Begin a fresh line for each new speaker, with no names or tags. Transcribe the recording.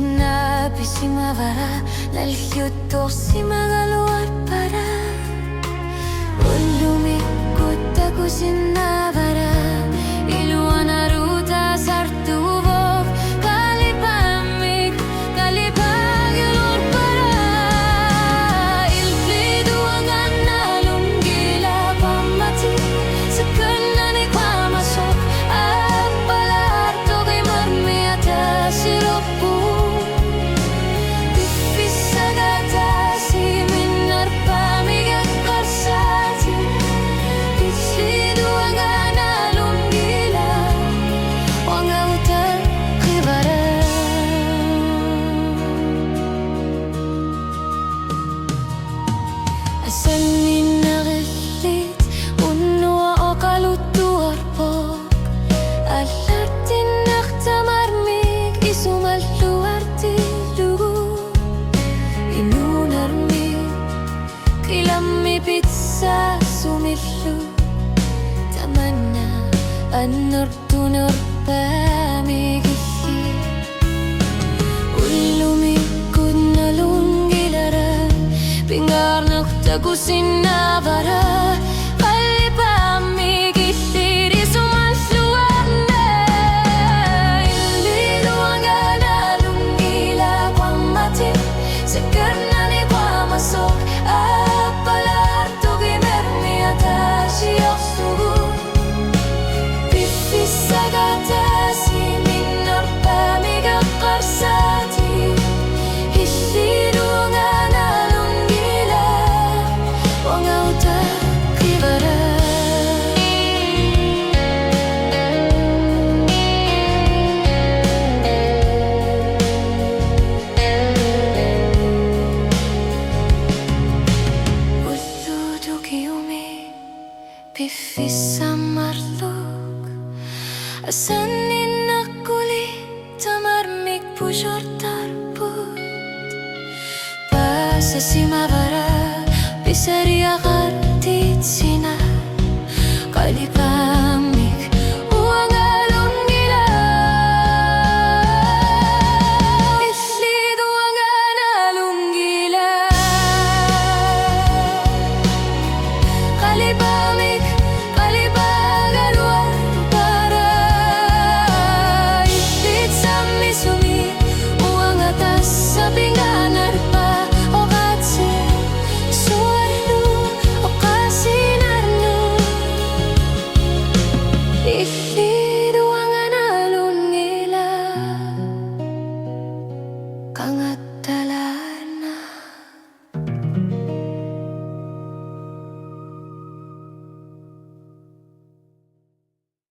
na pisimavara nalhyuto si magaluar para ulumikot ako sinavara iluan aruta sartuvov kalipamik kalipag yulur para ilplidu ang analong gila pamati sa kanani kwamasok at palarto kay marmiata siropo Asanin nakilit, unwa o kalutuar po Alartin naktamarmig, isumaluar tilugo Inunarmig, kilami pizza sumilu Tamana, anor-tunor pamigihi Ulumikod na lunggilaran Pingar na kutagusin na para Palipamig itiri sumasluan na Ilido ang ganalong ila pamatin Sa karnani pamasok Apalarto kimermi ata siyok sugo Pifis agata si minor pamig akarsati Ilido ang Pifis sa marlog Asanin na kulit Tamarmig pujor tarput Pasa si